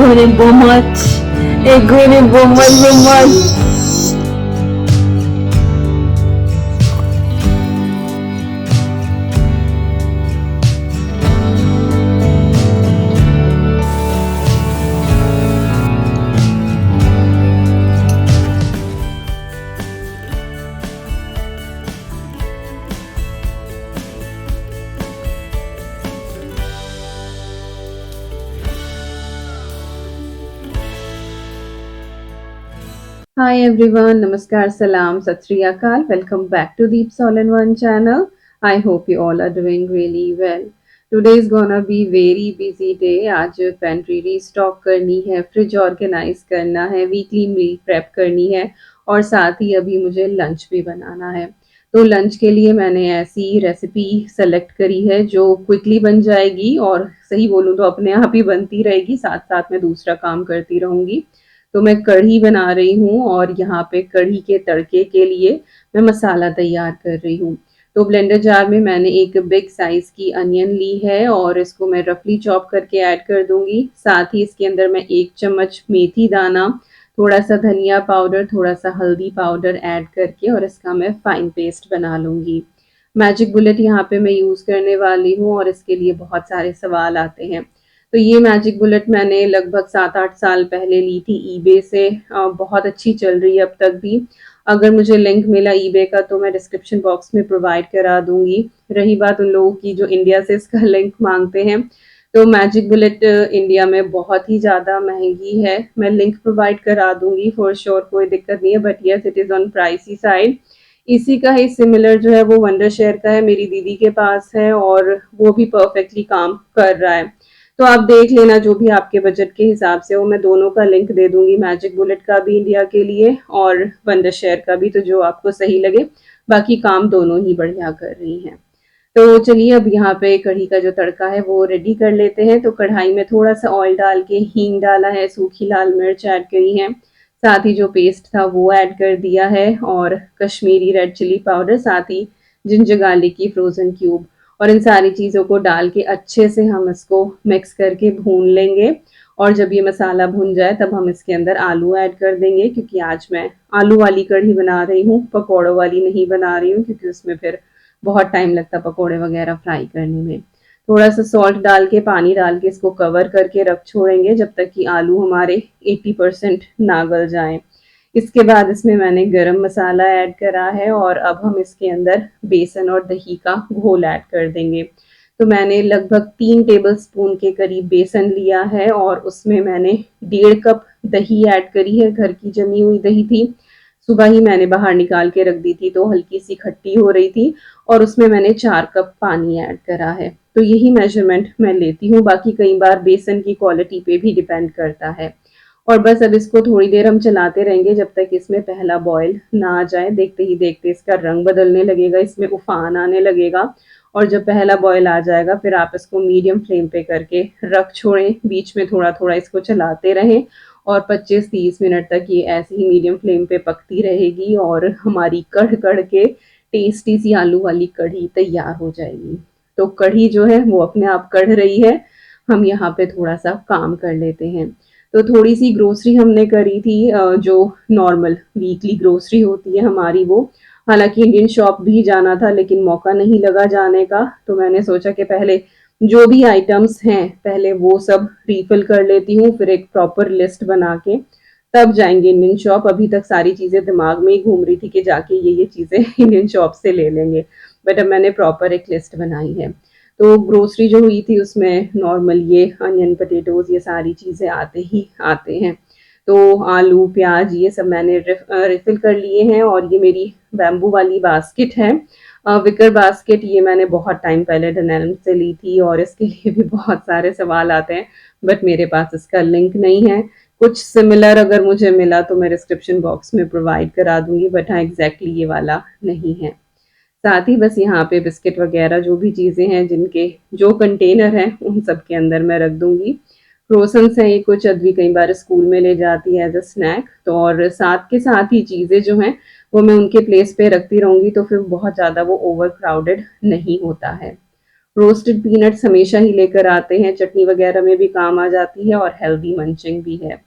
much. Hi everyone, Namaskar, Salam, Sat Sri Akal. Welcome back to Deep All in One channel. I hope you all are doing really well. Today is gonna be very busy day. आज pantry restock करनी है, fridge organise करना है, weekly meal prep करनी है और साथ ही अभी मुझे लंच भी बनाना है। तो लंच के लिए मैंने ऐसी रेसिपी सेलेक्ट करी है जो क्विकली बन जाएगी और सही बोलूँ तो अपने आप ही बनती रहेगी, साथ साथ में दूसरा काम करती रहूँगी। तो मैं कढ़ी बना रही हूँ और यहाँ पे कढ़ी के तड़के के लिए मैं मसाला तैयार कर रही हूँ। तो ब्लेंडर जार में मैंने एक बिग साइज़ की अनियन ली है और इसको मैं रफली चॉप करके ऐड कर दूँगी। साथ ही इसके अंदर मैं 1 चम्मच मेथी दाना, थोड़ा-सा धनिया पाउडर, थोड़ा-सा हल्दी पाउडर ऐड करके और इसका मैं फाइन पेस्ट बना लूँगी। मैजिक बुलेट यहाँ पे मैं यूज़ करने वाली हूँ और इसके लिए बहुत सारे सवाल आते हैं। तो ये मैजिक बुलेट मैंने लगभग 7-8 साल पहले ली थी ईबे से। बहुत अच्छी चल रही है अब तक भी। अगर मुझे लिंक मिला ईबे का तो मैं डिस्क्रिप्शन बॉक्स में प्रोवाइड करा दूँगी। रही बात उन लोगों की जो इंडिया से इसका लिंक माँगते हैं, तो मैजिक बुलेट इंडिया में बहुत ही ज़्यादा महँगी है। मैं लिंक प्रोवाइड करा दूँगी फॉर श्योर, कोई दिक्कत नहीं है, but yes it is on pricey side. इसी का ही सिमिलर जो है वो वंडर शेयर का है, मेरी दीदी के पास है और वो भी परफेक्टली काम कर रहा है। तो आप देख लेना जो भी आपके बजट के हिसाब से हो, मैं दोनों का लिंक दे दूँगी, मैजिक बुलेट का भी इंडिया के लिए और वंडर शेयर का भी, तो जो आपको सही लगे। बाकी काम दोनों ही बढ़िया कर रही हैं। तो चलिए अब यहाँ पे कढ़ी का जो तड़का है वो रेडी कर लेते हैं। तो कढ़ाई में थोड़ा-सा ऑयल डाल के हींग डाला है, सूखी लाल मिर्च ऐड करी है, साथ ही जो पेस्ट था वो ऐड कर दिया है और कश्मीरी रेड चिली पाउडर, साथ ही जिंजर गार्लिक की फ्रोज़न क्यूब और इन सारी चीज़ों को डाल के अच्छे से हम इसको मिक्स करके भून लेंगे। और जब ये मसाला भुन जाए तब हम इसके अंदर आलू ऐड कर देंगे, क्योंकि आज मैं आलू वाली कढ़ी बना रही हूँ, पकौड़ों वाली नहीं बना रही हूँ, क्योंकि उसमें फिर बहुत टाइम लगता पकौड़े वगैरह फ्राई करने में। थोड़ा-सा सॉल्ट डाल के, पानी डाल के इसको कवर करके रख छोड़ेंगे जब तक कि आलू हमारे 80% ना गल जाएँ। इसके बाद इसमें मैंने गरम मसाला ऐड करा है और अब हम इसके अंदर बेसन और दही का घोल ऐड कर देंगे। तो मैंने लगभग 3 टेबलस्पून के करीब बेसन लिया है और उसमें मैंने 1.5 कप दही ऐड करी है, घर की जमी हुई दही थी। सुबह ही मैंने बाहर निकाल के रख दी थी तो हल्की-सी खट्टी हो रही थी और उसमें मैंने 4 कप पानी ऐड करा है। तो यही मेज़रमेंट मैं लेती हूँ, बाकी कई बार बेसन की क्वालिटी पे भी डिपेंड करता है। और बस अब इसको थोड़ी देर हम चलाते रहेंगे जब तक इसमें पहला बॉयल ना आ जाए। देखते ही देखते इसका रंग बदलने लगेगा, इसमें उफान आने लगेगा और जब पहला बॉयल आ जाएगा फिर आप इसको मीडियम फ्लेम पे करके रख छोड़ें, बीच में थोड़ा-थोड़ा इसको चलाते रहें और 25-30 मिनट तक ये ऐसे ही मीडियम फ्लेम पे पकती रहेगी और हमारी कढ़-कढ़ के टेस्टी सी आलू वाली कढ़ी तैयार हो जाएगी। तो कढ़ी जो है वो अपने आप कढ़ रही है, हम यहाँ पे थोड़ा-सा काम कर लेते हैं। तो थोड़ी-सी ग्रोसरी हमने करी थी, जो नॉर्मल वीकली ग्रोसरी होती है हमारी वो। हालाँकि इंडियन शॉप भी जाना था लेकिन मौका नहीं लगा जाने का, तो मैंने सोचा कि पहले जो भी आइटम्स हैं, पहले वो सब रीफ़िल कर लेती हूँ, फिर एक प्रॉपर लिस्ट बना के तब जाएँगे इंडियन शॉप। अभी तक सारी चीज़ें दिमाग में ही घूम रही थी कि जाके ये चीज़ें इंडियन शॉप से ले लेंगे। बट अब मैंने प्रॉपर एक लिस्ट बनाई है। तो ग्रोसरी जो हुई थी उसमें नॉर्मल ये अनियन, पोटैटोज़, ये सारी चीज़ें आते ही आते हैं। तो आलू, प्याज़ ये सब मैंने रिफ़िल कर लिए हैं और ये मेरी बैम्बू वाली बास्केट है। विकर बास्केट, ये मैंने बहुत टाइम पहले डनैल्म से ली थी और इसके लिए भी बहुत सारे सवाल आते हैं, बट मेरे पास इसका लिंक नहीं है। कुछ सिमिलर अगर मुझे मिला तो मैं डिस्क्रिप्शन बॉक्स में प्रोवाइड करा दूँगी, बट हाँ, एग्ज़ैक्टली ये वाला नहीं है। साथ ही बस यहाँ पे बिस्किट वगैरह जो भी चीज़ें हैं जिनके जो कंटेनर हैं उन सब के अंदर मैं रख दूँगी। क्रोसन्स हैं ये कुछ, अद्वी कई बार स्कूल में ले जाती है एज़ अ स्नैक, तो और साथ के साथ ही चीज़ें जो हैं वो मैं उनके प्लेस पे रखती रहूँगी, तो फिर बहुत ज़्यादा वो ओवर क्राउडेड नहीं होता है। रोस्टेड पीनट्स हमेशा ही लेकर आते हैं, चटनी वगैरह में भी काम आ जाती है और हेल्दी मंचिंग भी है।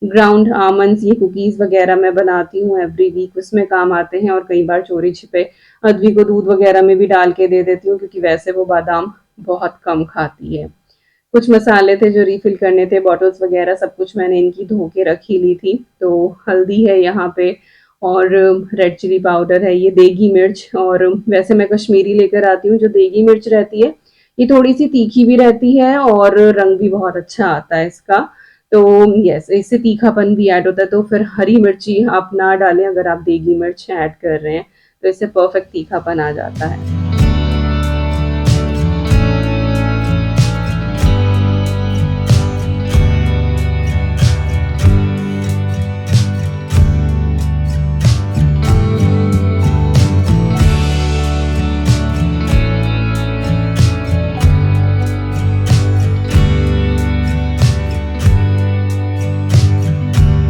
ग्राउंड आमंड्स, ये कुकीज़ वगैरह मैं बनाती हूँ एवरी वीक, उसमें काम आते हैं और कई बार चोरी-छिपे अदवी को दूध वगैरह में भी डाल के दे देती हूँ क्योंकि वैसे वो बादाम बहुत कम खाती है। कुछ मसाले थे जो रिफ़िल करने थे, बॉटल्स वगैरह सब कुछ मैंने इनकी धो के रख ही ली थी। तो हल्दी है यहाँ पे और रेड चिली पाउडर है, ये देगी मिर्च, और वैसे मैं कश्मीरी लेकर आती हूँ। जो देगी मिर्च रहती है, ये थोड़ी-सी तीखी भी रहती है और रंग भी बहुत अच्छा आता है इसका। तो यस, इससे तीखापन भी ऐड होता है, तो फिर हरी मिर्ची आप ना डालें अगर आप देगी मिर्च ऐड कर रहे हैं, तो इससे परफ़ेक्ट तीखापन आ जाता है।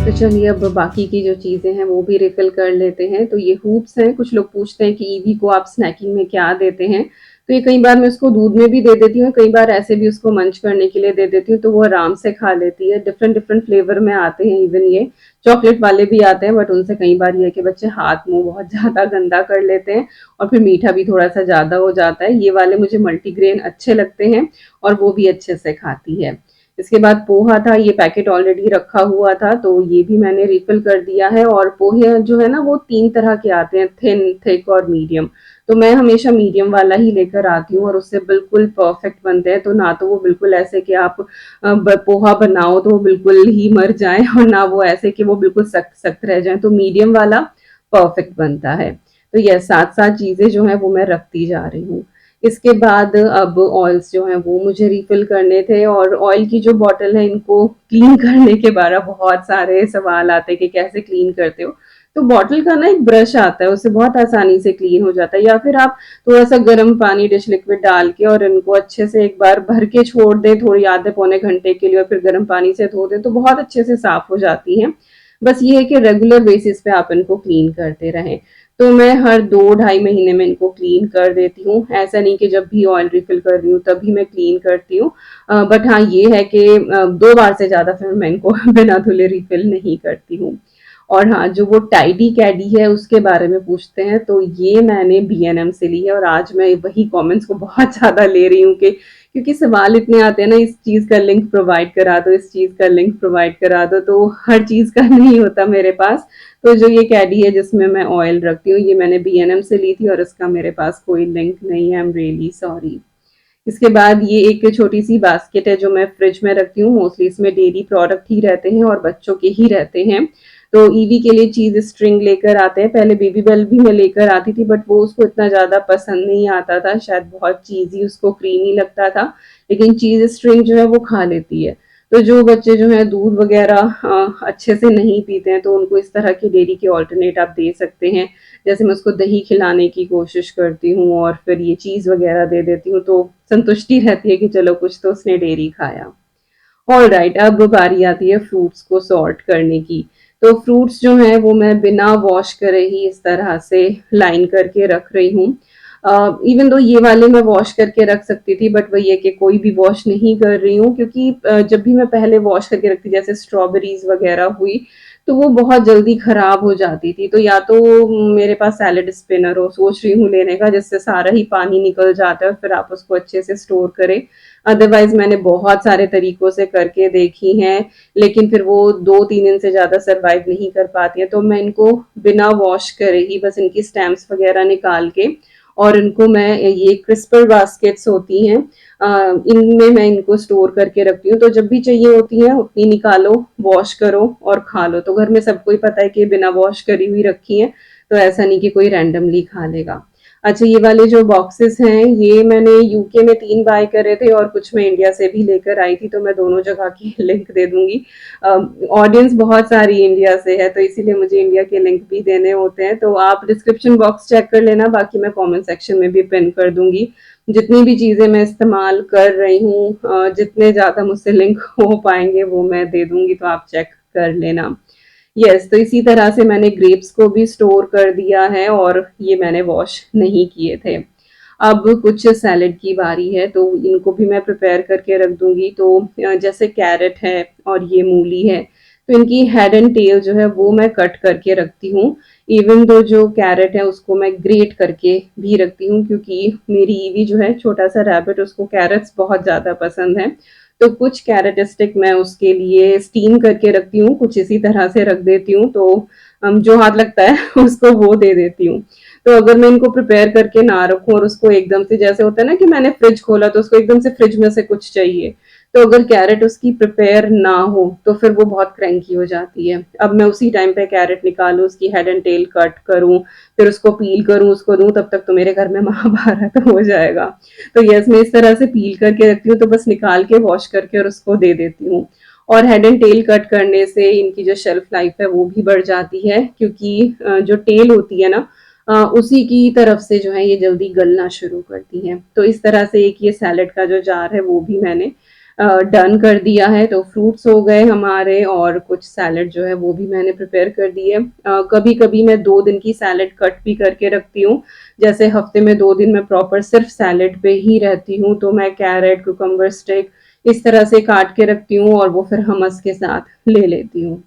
तो चलिए अब बाकी की जो चीज़ें हैं वो भी रिफ़िल कर लेते हैं। तो ये हूप्स हैं, कुछ लोग पूछते हैं कि ईवी को आप स्नैकिंग में क्या देते हैं? तो ये कई बार मैं उसको दूध में भी दे देती हूँ, कई बार ऐसे भी उसको मंच करने के लिए दे देती हूँ, तो वो आराम से खा लेती है। डिफ़रेंट-डिफ़रेंट फ्लेवर में आते हैं इवन ये, चॉकलेट वाले भी आते हैं, बट उनसे कई बार ये है कि बच्चे हाथ-मुँह बहुत ज़्यादा गंदा कर लेते हैं और फिर मीठा भी थोड़ा-सा ज़्यादा हो जाता है। ये वाले मुझे मल्टीग्रेन अच्छे लगते हैं और वो भी अच्छे से खाती है। इसके बाद पोहा था, ये पैकेट ऑलरेडी रखा हुआ था, तो ये भी मैंने रिफ़िल कर दिया है। और पोहे जो है ना वो 3 तरह के आते हैं, थिन, थिक और मीडियम। तो मैं हमेशा मीडियम वाला ही लेकर आती हूँ और उससे बिल्कुल परफ़ेक्ट बनते हैं। तो ना तो वो बिल्कुल ऐसे कि आप ब पोहा बनाओ तो वो बिल्कुल ही मर जाएँ और ना वो ऐसे कि वो बिल्कुल सख्त-सख्त रह जाएँ, तो मीडियम वाला परफ़ेक्ट बनता है। तो ये 7-7 चीज़ें जो हैं वो मैं रखती जा रही हूँ। इसके बाद अब ऑयल्स जो हैं वो मुझे रिफ़िल करने थे, और ऑयल की जो बॉटल है इनको क्लीन करने के बारे बहुत सारे सवाल आते हैं कि कैसे क्लीन करते हो? तो बॉटल का ना एक ब्रश आता है, उससे बहुत आसानी से क्लीन हो जाता है, या फिर आप थोड़ा-सा गर्म पानी डिश लिक्विड डाल के और इनको अच्छे से एक बार भर के छोड़ दें थोड़ी आधे पौने घंटे के लिए और फिर गर्म पानी से धो दें तो बहुत अच्छे से साफ़ हो जाती हैं। बस ये है कि रेगुलर बेसिस पे आप इनको क्लीन करते रहें। तो मैं हर 2 ढाई महीने में इनको क्लीन कर देती हूँ। ऐसा नहीं कि जब भी ऑयल रिफ़िल कर रही हूँ तभी मैं क्लीन करती हूँ। बट हाँ, ये है कि 2 बार से ज़्यादा फिर मैं इनको बिना धुले रिफ़िल नहीं करती हूँ। और हाँ, जो वो टाइडी कैडी है उसके बारे में पूछते हैं, तो ये मैंने B&M से ली है और आज मैं वही कमेंट्स को बहुत ज़्यादा ले रही हूँ कि क्योंकि सवाल इतने आते हैं ना, इस चीज़ का लिंक प्रोवाइड करा दो, इस चीज़ का लिंक प्रोवाइड करा दो, तो हर चीज़ का नहीं होता मेरे पास। तो जो ये कैडी है जिसमें मैं ऑयल रखती हूँ, ये मैंने B&M से ली थी और इसका मेरे पास कोई लिंक नहीं है, आई एम रियली सॉरी। इसके बाद ये एक छोटी-सी बास्केट है जो मैं फ्रिज में रखती हूँ, मोस्टली इसमें डेयरी प्रोडक्ट ही रहते हैं और बच्चों के ही रहते हैं। तो ईवी के लिए चीज़ स्ट्रिंग लेकर आते हैं, पहले बेबी बेल भी मैं लेकर आती थी बट वो उसको इतना ज़्यादा पसंद नहीं आता था, शायद बहुत चीज़ी उसको क्रीमी लगता था, लेकिन चीज़ स्ट्रिंग जो है वो खा लेती है। तो जो बच्चे जो हैं दूध वगैरह अच्छे से नहीं पीते हैं तो उनको इस तरह की डेयरी के ऑल्टरनेट आप दे सकते हैं। जैसे मैं उसको दही खिलाने की कोशिश करती हूँ और फिर ये चीज़ वगैरह दे देती हूँ, तो संतुष्टि रहती है कि चलो कुछ तो उसने डेयरी खाया। ऑलराइट, अब बारी आती है फ्रूट्स को सॉर्ट करने की। तो फ्रूट्स जो हैं वो मैं बिना वॉश करे ही इस तरह से लाइन करके रख रही हूँ। इवन दो ये वाले मैं वॉश करके रख सकती थी बट वही है कि कोई भी वॉश नहीं कर रही हूँ क्योंकि जब भी मैं पहले वॉश करके रखती जैसे स्ट्रॉबेरीज़ वगैरह हुई, तो वो बहुत जल्दी खराब हो जाती थी। तो या तो मेरे पास सैलेड स्पिनर हो, सोच रही हूँ लेने का जिससे सारा ही पानी निकल जाता है और फिर आप उसको अच्छे से स्टोर करें। अदरवाइज़ मैंने बहुत सारे तरीकों से करके देखी हैं, लेकिन फिर वो 2-3 दिन से ज़्यादा सर्वाइव नहीं कर पाती हैं, तो मैं इनको बिना वॉश करे ही बस इनकी स्टैम्प्स वगैरह निकाल के और इनको मैं ये क्रिस्पर बास्केट्स होती हैं, इनमें मैं इनको स्टोर करके रखती हूँ, तो जब भी चाहिए होती हैं उतनी निकालो, वॉश करो और खा लो। तो घर में सबको ही पता है कि बिना वॉश करी हुई रखी हैं, तो ऐसा नहीं कि कोई रैंडमली खा लेगा। अच्छा, ये वाले जो बॉक्सेस हैं ये मैंने यूके में 3 बाय करे थे और कुछ मैं इंडिया से भी लेकर आई थी, तो मैं दोनों जगह की लिंक दे दूँगी। ऑडियंस बहुत सारी इंडिया से है तो इसीलिए मुझे इंडिया के लिंक भी देने होते हैं, तो आप डिस्क्रिप्शन बॉक्स चेक कर लेना, बाकी मैं कमेंट सेक्शन में भी पिन कर दूँगी। जितनी भी चीज़ें मैं इस्तेमाल कर रही हूँ, जितने ज़्यादा मुझसे लिंक हो पाएँगे वो मैं दे दूँगी, तो आप चेक कर लेना। यस, तो इसी तरह से मैंने ग्रेप्स को भी स्टोर कर दिया है और ये मैंने वॉश नहीं किए थे। अब कुछ सैलेड की बारी है, तो इनको भी मैं प्रिपेयर करके रख दूँगी। तो जैसे कैरेट है और ये मूली है, तो इनकी हेड एंड टेल जो है वो मैं कट करके रखती हूँ। इवन दो जो कैरेट है उसको मैं ग्रेट करके भी रखती हूँ, क्योंकि मेरी ईवी जो है छोटा-सा रैबिट, उसको कैरेट्स बहुत ज़्यादा पसंद हैं। तो कुछ कैरेट स्टिक मैं उसके लिए स्टीम करके रखती हूँ, कुछ इसी तरह से रख देती हूँ, तो जो हाथ लगता है उसको वो दे देती हूँ। तो अगर मैं इनको प्रिपेयर करके ना रखूँ और उसको एकदम से, जैसे होता है ना कि मैंने फ्रिज खोला तो उसको एकदम से फ्रिज में से कुछ चाहिए, तो अगर कैरेट उसकी प्रिपेयर ना हो तो फिर वो बहुत क्रैंकी हो जाती है। अब मैं उसी टाइम पे कैरेट निकालूँ, उसकी हेड एंड टेल कट करूँ, फिर उसको पील करूँ, उसको दूँ, तब तक तो मेरे घर में महाभारत हो जाएगा। तो यस, मैं इस तरह से पील करके रखती हूँ, तो बस निकाल के वॉश करके और उसको दे देती हूँ। और हेड एंड टेल कट करने से इनकी जो शेल्फ लाइफ है वो भी बढ़ जाती है, क्योंकि जो टेल होती है ना, उसी की तरफ से जो है ये जल्दी गलना शुरू करती हैं। तो इस तरह से एक ये सैलेड का जो जार है वो भी मैंने डन कर दिया है। तो फ्रूट्स हो गए हमारे, और कुछ सैलेड जो है वो भी मैंने प्रिपेयर कर दी है। कभी-कभी मैं 2 दिन की सैलेड कट भी करके रखती हूँ। जैसे हफ्ते में 2 दिन मैं प्रॉपर सिर्फ सैलेड पे ही रहती हूँ, तो मैं कैरेट, कुकुम्बर स्टिक इस तरह से काट के रखती हूँ और वो फिर हमस के साथ ले लेती हूँ।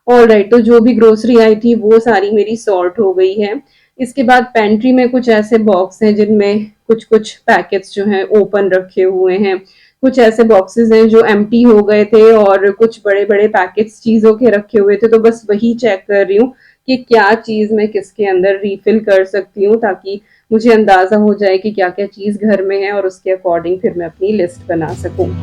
ऑलराइट, तो जो भी ग्रोसरी आई थी वो सारी मेरी सॉर्ट हो गई है। इसके बाद पेंट्री में कुछ ऐसे बॉक्स हैं जिनमें कुछ-कुछ पैकेट्स जो हैं ओपन रखे हुए हैं। कुछ ऐसे बॉक्सेस हैं जो एम्प्टी हो गए थे, और कुछ बड़े-बड़े पैकेट्स चीज़ों के रखे हुए थे, तो बस वही चेक कर रही हूँ कि क्या चीज़ मैं किसके अंदर रिफिल कर सकती हूँ, ताकि मुझे अंदाज़ा हो जाए कि क्या-क्या चीज़ घर में है और उसके अकॉर्डिंग फिर मैं अपनी लिस्ट बना सकूँ।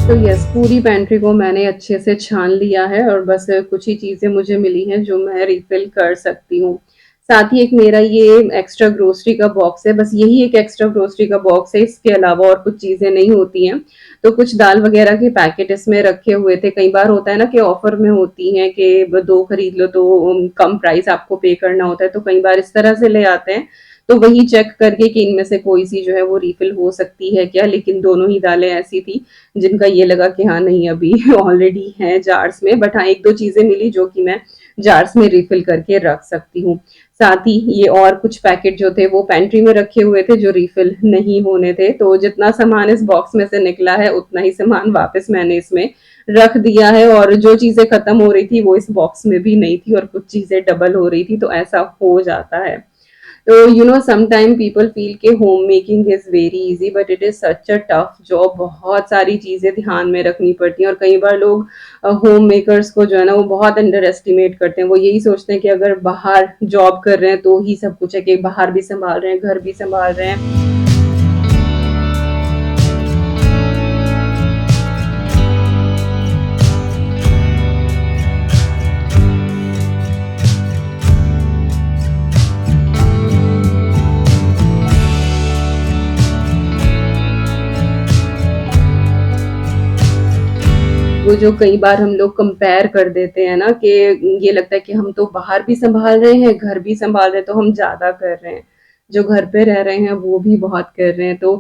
तो यस, पूरी पेंट्री को मैंने अच्छे से छान लिया है, और बस कुछ ही चीज़ें मुझे मिली हैं जो मैं रिफ़िल कर सकती हूँ। साथ ही एक मेरा ये एक्स्ट्रा ग्रोसरी का बॉक्स है, बस यही एक एक्स्ट्रा ग्रोसरी का बॉक्स है, इसके अलावा और कुछ चीज़ें नहीं होती हैं। तो कुछ दाल वग़ैरह के पैकेट इसमें रखे हुए थे। कई बार होता है ना कि ऑफ़र में होती हैं कि ब 2 खरीद लो तो कम प्राइस आपको पे करना होता है, तो कई बार इस तरह से ले आते हैं। तो वही चेक करके कि इनमें से कोई-सी जो है वो रिफ़िल हो सकती है क्या? लेकिन दोनों ही दालें ऐसी थी जिनका ये लगा कि हाँ नहीं, अभी ऑलरेडी है जार्स में, बट हाँ 1-2 चीज़ें मिली जो कि मैं जार्स में रिफ़िल करके रख सकती हूँ। साथ ही ये और कुछ पैकेट जो थे वो पेंट्री में रखे हुए थे जो रिफ़िल नहीं होने थे। तो जितना सामान इस बॉक्स में से निकला है उतना ही सामान वापस मैंने इसमें रख दिया है, और जो चीज़ें खत्म हो रही थी वो इस बॉक्स में भी नहीं थी और कुछ चीज़ें डबल हो रही थी, तो ऐसा हो जाता है। तो समटाइम पीपल फील के home making is very easy, but it is such a tough job. बहुत सारी चीजें ध्यान में रखनी पड़ती हैं, और कई बार लोग होम मेकर्स को जो है ना वो बहुत अंडर एस्टिमेट करते हैं। वो यही सोचते हैं कि अगर बाहर जॉब कर रहे हैं तो ही सब कुछ है, कि बाहर भी संभाल रहे हैं, घर भी संभाल रहे हैं। वो जो कई बार हम लोग कंपेयर कर देते हैं ना, कि ये लगता है कि हम तो बाहर भी संभाल रहे हैं, घर भी संभाल रहे हैं, तो हम ज़्यादा कर रहे हैं। जो घर पे रह रहे हैं वो भी बहुत कर रहे हैं, तो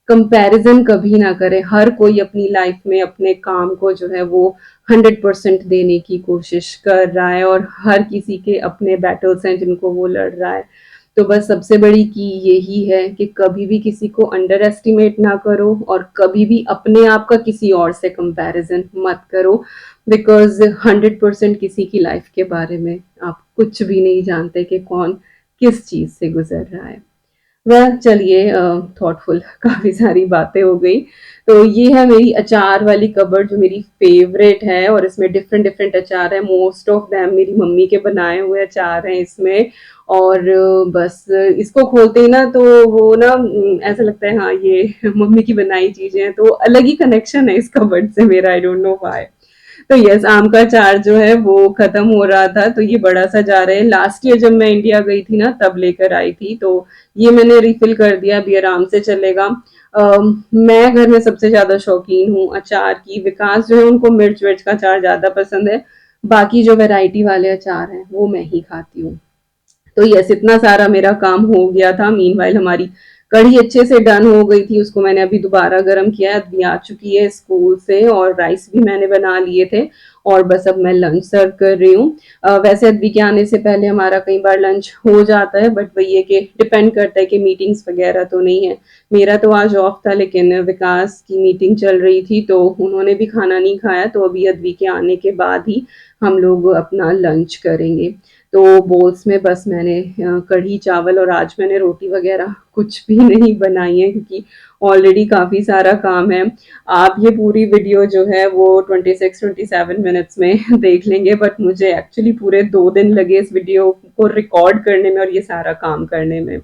कंपैरिज़न कभी ना करें। हर कोई अपनी लाइफ में अपने काम को जो है वो 100% देने की कोशिश कर रहा है, और हर किसी के अपने बैटल्स हैं जिनको वो लड़ रहा है। तो बस सबसे बड़ी की यही है कि कभी भी किसी को अंडर एस्टिमेट ना करो, और कभी भी अपने आप का किसी और से कंपैरिजन मत करो, बिकॉज 100% किसी की लाइफ के बारे में आप कुछ भी नहीं जानते कि कौन किस चीज़ से गुजर रहा है। वह चलिए, थॉटफुल काफ़ी सारी बातें हो गई। तो ये है मेरी अचार वाली कबर्ड जो मेरी फ़ेवरेट है, और इसमें डिफ़रेंट डिफ़रेंट अचार हैं। मोस्ट ऑफ देम मेरी मम्मी के बनाए हुए अचार हैं इसमें। और बस इसको खोलते ही ना तो वो ना ऐसा लगता है हाँ ये मम्मी की बनाई चीज़ें हैं, तो अलग ही कनेक्शन है इस कबर्ड से मेरा, आई डोंट नो व्हाई। तो यस, आम का अचार जो है वो खत्म हो रहा था, तो ये बड़ा सा जार है, लास्ट ईयर जब मैं इंडिया गई थी ना तब लेकर आई थी, तो ये मैंने रिफिल कर दिया, अभी आराम से चलेगा। मैं घर में सबसे ज्यादा शौकीन हूँ अचार की। विकास जो है उनको मिर्च विर्च का अचार ज्यादा पसंद है, बाकी जो वैरायटी वाले अचार हैं वो मैं ही खाती हूँ। तो यस, इतना सारा मेरा काम हो गया था। मीनवाइल हमारी कढ़ी अच्छे से डन हो गई थी, उसको मैंने अभी दोबारा गर्म किया है, अभी आ चुकी है स्कूल से, और राइस भी मैंने बना लिए थे, और बस अब मैं लंच सर्व कर रही हूँ। वैसे अद्वी के आने से पहले हमारा कई बार लंच हो जाता है, बट वही है कि डिपेंड करता है कि मीटिंग्स वगैरह तो नहीं है। मेरा तो आज ऑफ था, लेकिन विकास की मीटिंग चल रही थी तो उन्होंने भी खाना नहीं खाया, तो अभी अद्वी के आने के बाद ही हम लोग अपना लंच करेंगे। तो बोल्स में बस मैंने कढ़ी चावल, और आज मैंने रोटी वगैरह कुछ भी नहीं बनाई है, क्योंकि ऑलरेडी काफ़ी सारा काम है। आप ये पूरी वीडियो जो है वो 26-27 मिनट्स में देख लेंगे, बट मुझे एक्चुअली पूरे 2 दिन लगे इस वीडियो को रिकॉर्ड करने में और ये सारा काम करने में।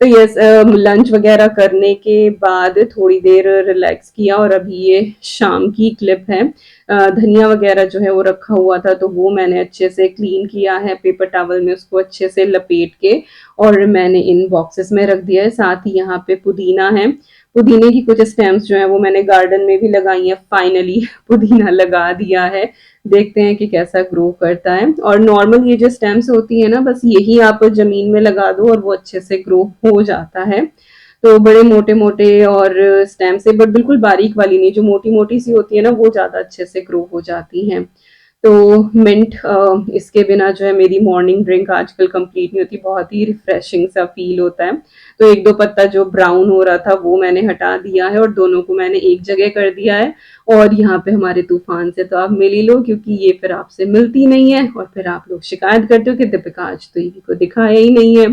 तो यस, लंच वगैरह करने के बाद थोड़ी देर रिलैक्स किया, और अभी ये शाम की क्लिप है। धनिया वगैरह जो है वो रखा हुआ था, तो वो मैंने अच्छे से क्लीन किया है, पेपर टॉवल में उसको अच्छे से लपेट के, और मैंने इन बॉक्सेस में रख दिया है। साथ ही यहाँ पे पुदीना है, पुदीने की कुछ स्टेम्स जो है वो मैंने गार्डन में भी लगाई है। फाइनली पुदीना लगा दिया है, देखते हैं कि कैसा ग्रो करता है। और नॉर्मल ये जो स्टेम्स होती है ना, बस यही आप जमीन में लगा दो और वो अच्छे से ग्रो हो जाता है। तो बड़े मोटे मोटे और स्टेम से, बट बिल्कुल बारीक वाली नहीं, जो मोटी मोटी सी होती है ना वो ज्यादा अच्छे से ग्रो हो जाती हैं। तो मिंट, इसके बिना जो है मेरी मॉर्निंग ड्रिंक आजकल कंप्लीट नहीं होती, बहुत ही रिफ्रेशिंग सा फील होता है। तो एक दो पत्ता जो ब्राउन हो रहा था वो मैंने हटा दिया है, और दोनों को मैंने एक जगह कर दिया है। और यहाँ पे हमारे तूफान से तो आप मिल ही लो, क्योंकि ये फिर आपसे मिलती नहीं है, और फिर आप लोग शिकायत करते हो कि दीपिका आज तो ईवी को दिखाया ही नहीं है।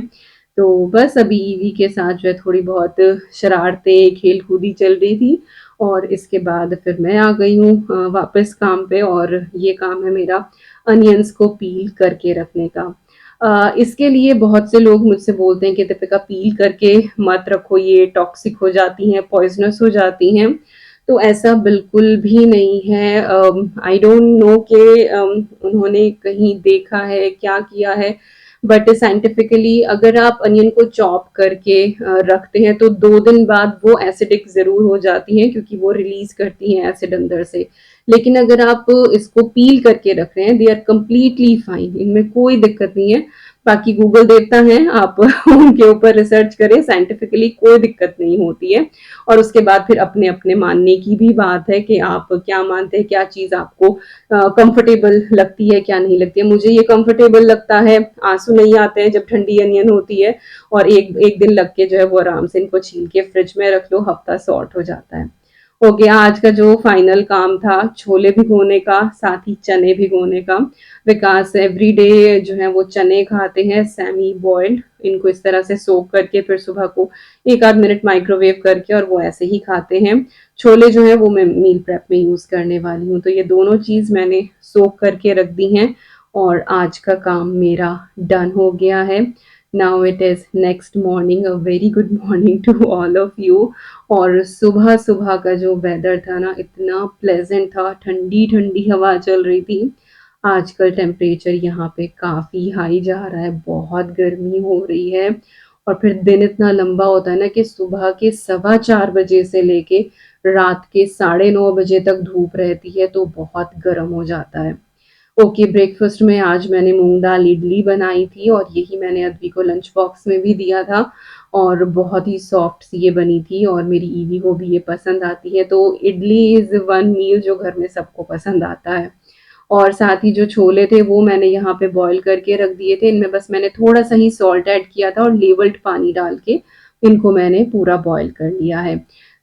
तो बस अभी ईवी के साथ जो है थोड़ी बहुत शरारतें, खेल कूदी चल रही थी, और इसके बाद फिर मैं आ गई हूँ वापस काम पे, और ये काम है मेरा अनियंस को पील करके रखने का। इसके लिए बहुत से लोग मुझसे बोलते हैं कि दीपिका पील करके मत रखो, ये टॉक्सिक हो जाती हैं, पॉइजनस हो जाती हैं। तो ऐसा बिल्कुल भी नहीं है। आई डोंट नो कि उन्होंने कहीं देखा है क्या किया है, बट साइंटिफिकली अगर आप अनियन को चॉप करके रखते हैं तो 2 दिन बाद वो एसिडिक जरूर हो जाती हैं, क्योंकि वो रिलीज करती हैं एसिड अंदर से। लेकिन अगर आप इसको पील करके रख रहे हैं, दे आर कंप्लीटली फाइन, इनमें कोई दिक्कत नहीं है। बाकी गूगल देवता हैं, आप उनके ऊपर रिसर्च करें, साइंटिफिकली कोई दिक्कत नहीं होती है। और उसके बाद फिर अपने अपने मानने की भी बात है कि आप क्या मानते हैं, क्या चीज आपको कंफर्टेबल लगती है, क्या नहीं लगती है। मुझे ये कंफर्टेबल लगता है, आंसू नहीं आते हैं जब ठंडी अनियन होती है, और एक एक दिन लग के जो है वो आराम से इनको छील के फ्रिज में रख लो, हफ्ता सॉर्ट हो जाता है। हो गया आज का जो फाइनल काम था, छोले भिगोने का, साथ ही चने भिगोने का। विकास एवरीडे जो है वो चने खाते हैं सेमी बॉइल्ड, इनको इस तरह से सोक करके फिर सुबह को 1 आध मिनट माइक्रोवेव करके, और वो ऐसे ही खाते हैं। छोले जो है वो मैं मील प्रेप में यूज करने वाली हूँ, तो ये दोनों चीज मैंने सोक करके रख दी हैं, और आज का काम मेरा डन हो गया है। Now it is next morning, a very good morning to all of you. और सुबह सुबह का जो वेदर था ना, इतना प्लेजेंट था, ठंडी ठंडी हवा चल रही थी। आजकल टेम्परेचर यहाँ पे काफ़ी हाई जा रहा है, बहुत गर्मी हो रही है। और फिर दिन इतना लंबा होता है ना कि सुबह के 4:15 बजे से लेके रात के 9:30 बजे तक धूप रहती है, तो बहुत गर्म हो जाता है। ओके, ब्रेकफास्ट में आज मैंने मूंग दाल इडली बनाई थी, और यही मैंने अद्वी को लंच बॉक्स में भी दिया था, और बहुत ही सॉफ्ट सी ये बनी थी, और मेरी ईवी को भी ये पसंद आती है। तो इडली इज़ वन मील जो घर में सबको पसंद आता है। और साथ ही जो छोले थे वो मैंने यहाँ पे बॉईल करके रख दिए थे, इनमें बस मैंने थोड़ा सा ही सॉल्ट ऐड किया था, और लेवल्ड पानी डाल के इनको मैंने पूरा बॉईल कर लिया है।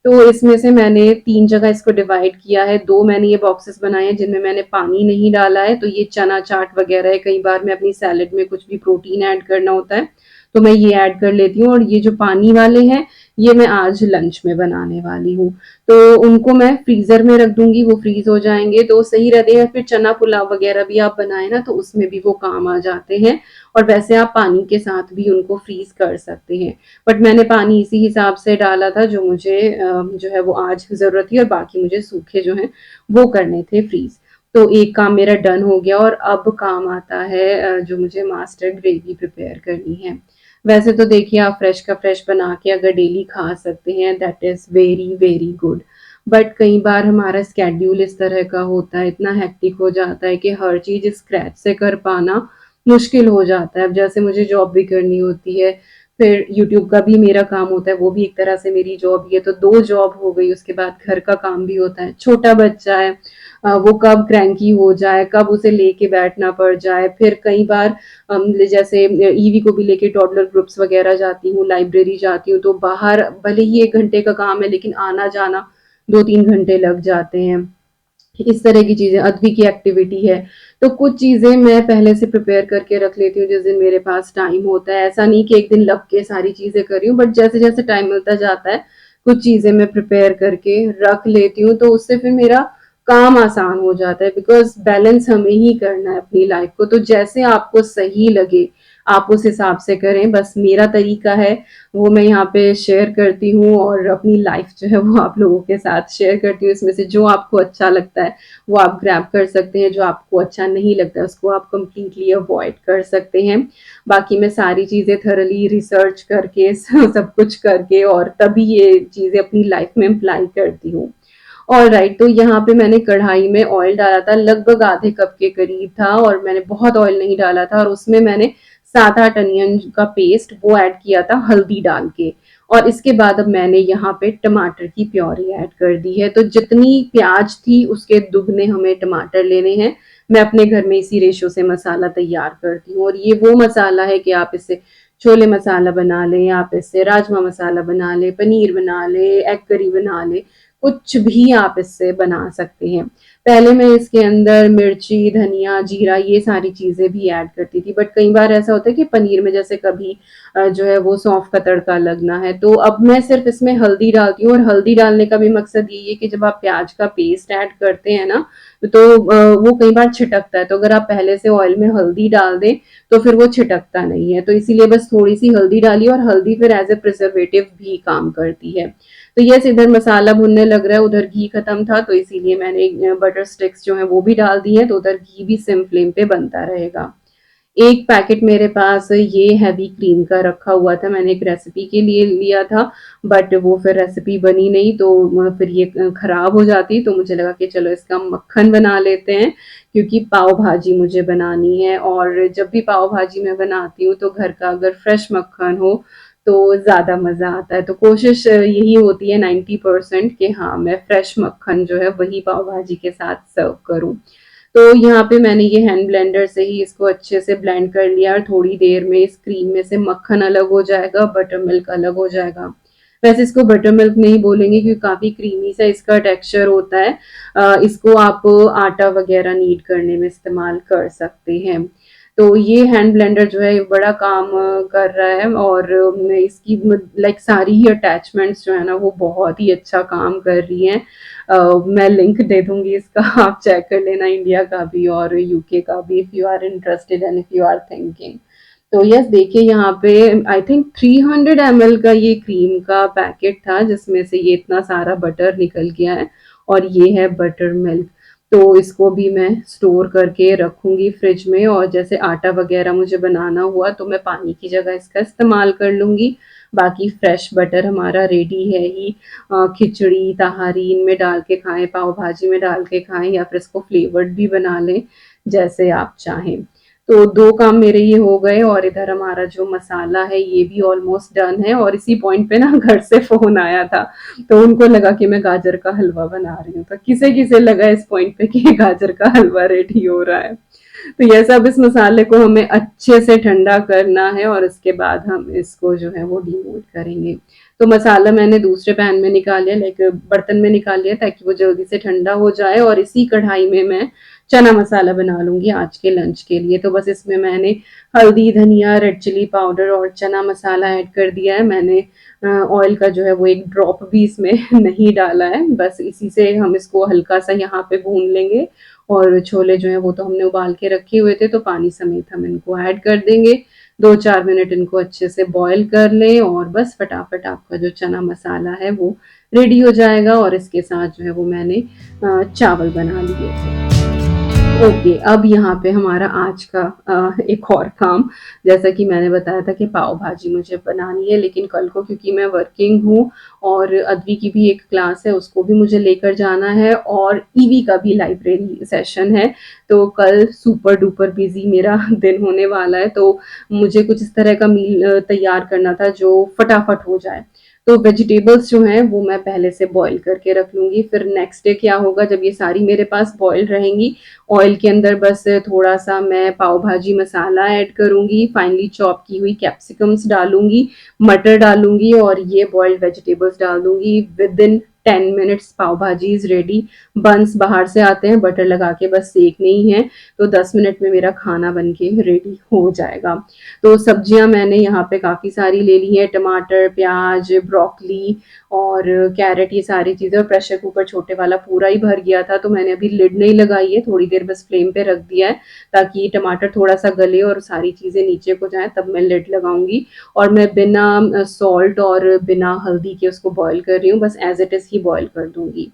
तो इसमें से मैंने 3 जगह इसको डिवाइड किया है, 2 मैंने ये बॉक्सेस बनाए हैं जिनमें मैंने पानी नहीं डाला है। तो ये चना चाट वगैरह है, कई बार मैं अपनी सैलेड में कुछ भी प्रोटीन ऐड करना होता है तो मैं ये ऐड कर लेती हूँ। और ये जो पानी वाले हैं ये मैं आज लंच में बनाने वाली हूँ, तो उनको मैं फ्रीजर में रख दूंगी, वो फ्रीज हो जाएंगे तो सही रहते हैं। फिर चना पुलाव वगैरह भी आप बनाए ना तो उसमें भी वो काम आ जाते हैं, और वैसे आप पानी के साथ भी उनको फ्रीज कर सकते हैं। बट मैंने पानी इसी हिसाब से डाला था जो मुझे जो है वो आज ज़रूरत थी, और बाकी मुझे सूखे जो हैं वो करने थे फ्रीज। तो एक काम मेरा डन हो गया और अब काम आता है जो मुझे मास्टर ग्रेवी प्रिपेयर करनी है। वैसे तो देखिए आप फ्रेश का फ्रेश बना के अगर डेली खा सकते हैं that is very very good. But कई बार हमारा स्केड्यूल इस तरह का होता है, इतना हेक्टिक हो जाता है कि हर चीज़ स्क्रैच से कर पाना मुश्किल हो जाता है। अब जैसे मुझे जॉब भी करनी होती है, फिर यूट्यूब का भी मेरा काम होता है, वो भी एक तरह से मेरी जॉब ही है, तो 2 जॉब हो गई, उसके बाद घर का काम भी होता है, छोटा बच्चा है वो कब क्रैंकी हो जाए, कब उसे लेके बैठना पड़ जाए, फिर कई बार जैसे ईवी को भी लेके टॉडलर ग्रुप्स वगैरह जाती हूँ, लाइब्रेरी जाती हूँ, तो बाहर भले ही 1 घंटे का काम है, लेकिन आना-जाना 2-3 घंटे लग जाते हैं। इस तरह की चीज़ें, अदबी की एक्टिविटी है, तो कुछ चीज़ें मैं पहले से प्रिपेयर करके रख लेती हूँ जिस दिन मेरे पास टाइम होता है। ऐसा नहीं कि एक दिन लग के सारी चीज़ें कर रही हूँ, बट जैसे-जैसे टाइम मिलता जाता है, कुछ चीज़ें मैं प्रिपेयर करके रख लेती हूँ, तो उससे फिर मेरा काम आसान हो जाता है बिकॉज़ बैलेंस हमें ही करना है अपनी लाइफ़ को, तो जैसे आपको सही लगे, आप उस हिसाब से करें। बस मेरा तरीका है वो मैं यहाँ पे शेयर करती हूँ और अपनी लाइफ जो है वो आप लोगों के साथ शेयर करती हूँ। इसमें से जो आपको अच्छा लगता है वो आप ग्रैब कर सकते हैं, जो आपको अच्छा नहीं लगता है उसको आप कंप्लीटली अवॉइड कर सकते हैं। बाकी मैं सारी चीज़ें थॉरली रिसर्च करके सब कुछ करके और तभी ये चीज़ें अपनी लाइफ में अप्लाई करती हूँ। ऑलराइट, तो यहाँ पे मैंने कढ़ाई में ऑयल डाला था, लगभग आधे कप के करीब था और मैंने बहुत ऑयल नहीं डाला था और उसमें मैंने 7-8 अनियन का पेस्ट वो ऐड किया था हल्दी डाल के। और इसके बाद अब मैंने यहाँ पे टमाटर की प्योरी ऐड कर दी है। तो जितनी प्याज थी उसके दुगने हमें टमाटर लेने हैं। मैं अपने घर में इसी रेशो से मसाला तैयार करती हूँ और ये वो मसाला है कि आप इससे छोले मसाला बना लें, आप इससे राजमा मसाला बना लें, पनीर बना लें, एग करी बना लें, कुछ भी आप इससे बना सकते हैं। पहले मैं इसके अंदर मिर्ची, धनिया, जीरा ये सारी चीज़ें भी ऐड करती थी, बट कई बार ऐसा होता है कि पनीर में जैसे कभी जो है वो सौंफ का तड़का लगना है, तो अब मैं सिर्फ़ इसमें हल्दी डालती हूँ और हल्दी डालने का भी मकसद यही है कि जब आप प्याज का पेस्ट ऐड करते हैं ना, तो वो कई बार छिटकता है, तो अगर आप पहले से ऑयल में हल्दी डाल दें, तो फिर वो छिटकता नहीं है। तो इसीलिए बस थोड़ी-सी हल्दी डालिए और हल्दी फिर एज़ अ प्रिज़र्वेटिव भी काम करती है। तो यस, इधर मसाला भुनने लग रहा है, उधर घी खत्म था तो इसीलिए मैंने बटर स्टिक्स जो हैं वो भी डाल दी हैं, तो उधर घी भी सिम फ्लेम पे बनता रहेगा। एक पैकेट मेरे पास ये हेवी क्रीम का रखा हुआ था, मैंने एक रेसिपी के लिए लिया था, बट वो फिर रेसिपी बनी नहीं तो फिर ये खराब हो जाती, तो मुझे लगा कि चलो इसका मक्खन बना लेते हैं क्योंकि पाव भाजी मुझे बनानी है और जब भी पाव भाजी मैं बनाती हूँ तो घर का अगर फ्रेश मक्खन हो तो ज़्यादा मज़ा आता है। तो कोशिश यही होती है 90% कि हाँ, मैं फ्रेश मक्खन जो है वही पाव भाजी के साथ सर्व करूँ। तो यहाँ पे मैंने ये हैंड ब्लेंडर से ही इसको अच्छे से ब्लेंड कर लिया और थोड़ी देर में इस क्रीम में से मक्खन अलग हो जाएगा, बटर मिल्क अलग हो जाएगा। वैसे इसको बटर मिल्क नहीं बोलेंगे क्योंकि काफ़ी क्रीमी सा इसका टेक्सचर होता है। इसको आप आटा वगैरह नीड करने में इस्तेमाल कर सकते हैं। तो ये हैंड ब्लेंडर जो है ये बड़ा काम कर रहा है और इसकी लाइक सारी ही अटैचमेंट्स जो है ना वो बहुत ही अच्छा काम कर रही हैं। मैं लिंक दे दूँगी इसका आप चेक कर लेना इंडिया का भी और यूके का भी if you are interested and if you are thinking. तो यस देखिए यहाँ पे आई थिंक 300 ml का ये क्रीम का पैकेट था जिसमें से ये इतना सारा बटर निकल गया है और ये है बटर मिल्क। तो इसको भी मैं स्टोर करके रखूँगी फ्रिज में और जैसे आटा वग़ैरह मुझे बनाना हुआ तो मैं पानी की जगह इसका इस्तेमाल कर लूँगी। बाकी फ्रेश बटर हमारा रेडी है ही। खिचड़ी, तहारी इनमें डाल के खाएँ, पाव भाजी में डाल के खाएँ या फिर इसको फ्लेवर्ड भी बना लें, जैसे आप चाहें। तो 2 काम मेरे ये हो गए और इधर हमारा जो मसाला है ये भी ऑलमोस्ट डन है और इसी पॉइंट पे ना घर से फ़ोन आया था, तो उनको लगा कि मैं गाजर का हलवा बना रही हूँ, तो किसे-किसे लगा इस पॉइंट पे कि गाजर का हलवा रेडी हो रहा है। तो ये सब इस मसाले को हमें अच्छे से ठंडा करना है और इसके बाद हम इसको जो है वो डीमोल्ड करेंगे। तो मसाला मैंने दूसरे पैन में निकाल लिया लाइक बर्तन में निकाल लिया ताकि वो जल्दी से ठंडा हो जाए और इसी कढ़ाई में मैं चना मसाला बना लूँगी आज के लंच के लिए। तो बस इसमें मैंने हल्दी, धनिया, रेड चिली पाउडर और चना मसाला ऐड कर दिया है। मैंने ऑयल का जो है वो एक ड्रॉप भी इसमें नहीं डाला है। बस इसी से हम इसको हल्का-सा यहाँ पे भून लेंगे और छोले जो हैं वो तो हमने उबाल के रखे हुए थे, तो पानी समेत हम इनको ऐड कर देंगे। 2-4 मिनट इनको अच्छे से बॉयल कर लें और बस फटाफट आपका जो चना मसाला है वो रेडी हो जाएगा और इसके साथ जो है वो मैंने चावल बना लिए थे। ओके, अब यहाँ पे हमारा आज का एक और काम, जैसा कि मैंने बताया था कि पाव भाजी मुझे बनानी है, लेकिन कल को क्योंकि मैं वर्किंग हूँ और अद्वी की भी एक क्लास है, उसको भी मुझे लेकर जाना है और ईवी का भी लाइब्रेरी सेशन है, तो कल सुपर डुपर बिजी मेरा दिन होने वाला है। तो मुझे कुछ इस तरह का मील तैयार करना था जो फटाफट हो जाए। तो वेजिटेबल्स जो हैं वो मैं पहले से बॉईल करके रख लूँगी, फिर नेक्स्ट डे क्या होगा, जब ये सारी मेरे पास बॉईल रहेंगी, ऑयल के अंदर बस थोड़ा-सा मैं पाव भाजी मसाला ऐड करूँगी, फाइनली चॉप की हुई कैप्सिकम्स डालूँगी, मटर डालूँगी और ये बॉइल्ड वेजिटेबल्स डाल दूँगी। विदिन 10 मिनट्स पाव भाजी इज़ रेडी। बन्स बाहर से आते हैं, बटर लगा के बस सेकने ही हैं, तो 10 मिनट में मेरा खाना बन के रेडी हो जाएगा। तो सब्जियाँ मैंने यहाँ पे काफ़ी सारी ले ली हैं, टमाटर, प्याज, ब्रोकली और कैरेट, ये सारी चीज़ें। और प्रेशर कुकर छोटे वाला पूरा ही भर गया था, तो मैंने अभी लिड नहीं लगाई है, थोड़ी देर बस फ्लेम पे रख दिया है ताकि टमाटर थोड़ा-सा गले और सारी चीज़ें नीचे को जाएँ, तब मैं लिड लगाऊँगी। और मैं बिना सॉल्ट और बिना हल्दी के उसको बॉयल कर रही हूँ, बस एज़ इट इज़ ही बॉयल कर दूँगी।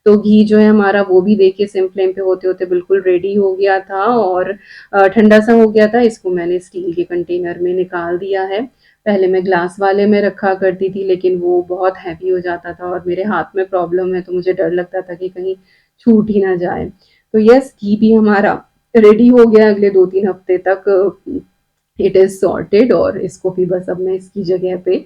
तो घी जो है हमारा वो भी देखिए सिम फ्लेम पे होते-होते बिल्कुल रेडी हो गया था और ठंडा-सा हो गया था, इसको मैंने स्टील के कंटेनर में निकाल दिया है। पहले मैं ग्लास वाले में रखा करती थी, लेकिन वो बहुत हेवी हो जाता था और मेरे हाथ में प्रॉब्लम है, तो मुझे डर लगता था कि कहीं छूट ही ना जाए। तो यस, घी भी हमारा रेडी हो गया अगले 2-3 हफ्ते तक। इट इज़ सॉर्टेड और इसको भी बस अब मैं इसकी जगह पे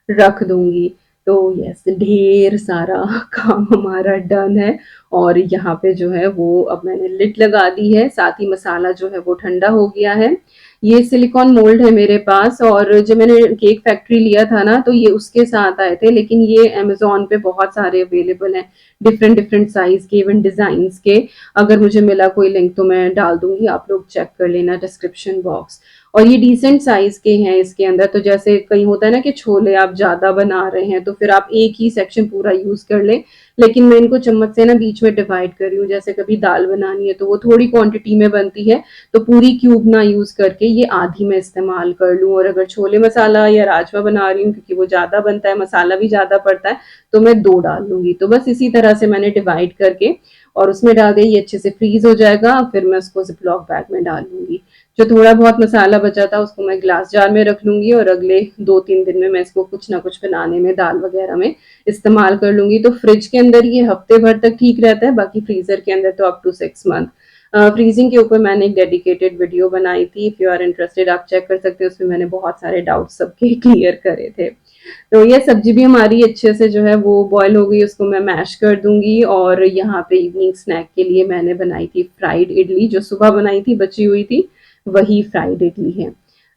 रख दूँगी। तो यस, ढेर सारा काम हमारा डन है और यहाँ पे जो है वो अब मैंने लिड लगा दी है, साथ ही मसाला जो है वो ठंडा हो गया है। ये सिलिकॉन मोल्ड है मेरे पास और जब मैंने केक फैक्ट्री लिया था ना, तो ये उसके साथ आए थे, लेकिन ये अमेज़न पे बहुत सारे अवेलेबल हैं, डिफरेंट-डिफरेंट साइज़ के, इवन डिज़ाइन्स के। अगर मुझे मिला कोई लिंक तो मैं डाल दूँगी, आप लोग चेक कर लेना डिस्क्रिप्शन बॉक्स। और ये डिसेंट साइज़ के हैं इसके अंदर, तो जैसे कहीं होता है ना कि छोले आप ज़्यादा बना रहे हैं, तो फिर आप एक ही सेक्शन पूरा यूज़ कर लें, लेकिन मैं इनको चम्मच से ना बीच में डिवाइड कर रही हूँ। जैसे कभी दाल बनानी है, तो वो थोड़ी क्वांटिटी में बनती है, तो पूरी क्यूब ना यूज़ करके ये आधी मैं इस्तेमाल कर लूँ। और अगर छोले मसाला या राजमा बना रही हूँ, क्योंकि वो ज़्यादा बनता है, मसाला भी ज़्यादा पड़ता है, तो मैं 2 डाल लूँगी। तो बस इसी तरह से मैंने डिवाइड करके और उसमें डाल दिया, ये अच्छे से फ्रीज़ हो जाएगा, फिर मैं उसको ज़िप-लॉक बैग में डाल लूँगी। जो थोड़ा बहुत मसाला बचा था उसको मैं ग्लास जार में रख लूँगी और अगले 2-3 दिन में मैं इसको कुछ ना कुछ बनाने में, दाल वगैरह में इस्तेमाल कर लूँगी। तो फ्रिज के अंदर ये हफ्ते भर तक ठीक रहता है, बाकी फ्रीज़र के अंदर तो अप टू 6 मंथ। फ्रीजिंग के ऊपर मैंने एक डेडिकेटेड वीडियो बनाई थी, इफ यू आर इंटरेस्टेड आप चेक कर सकते हो, उसमें मैंने बहुत सारे डाउट्स सबके क्लियर करे थे। तो ये सब्जी भी हमारी अच्छे से जो है वो बॉयल हो गई, उसको मैं मैश कर दूँगी। और यहाँ पे इवनिंग स्नैक के लिए मैंने बनाई थी फ्राइड इडली, जो सुबह बनाई थी, बची हुई थी, वही फ्राइड इडली है।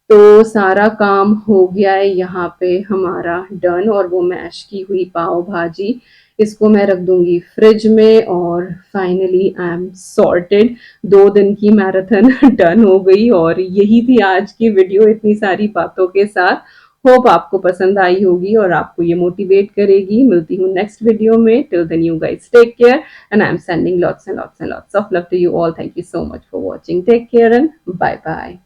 तो सारा काम हो गया है यहाँ पे हमारा डन, और वो मैश की हुई पाव भाजी, इसको मैं रख दूँगी फ्रिज में और फाइनली आई एम सॉर्टेड। 2 दिन की मैराथन डन हो गई और यही थी आज की वीडियो इतनी सारी बातों के साथ। होप आपको पसंद आई होगी और आपको ये मोटिवेट करेगी। मिलती हूँ नेक्स्ट वीडियो में। Till then you guys take care and I am sending lots and lots and lots of love to you all. Thank you so much for watching. Take care and bye bye.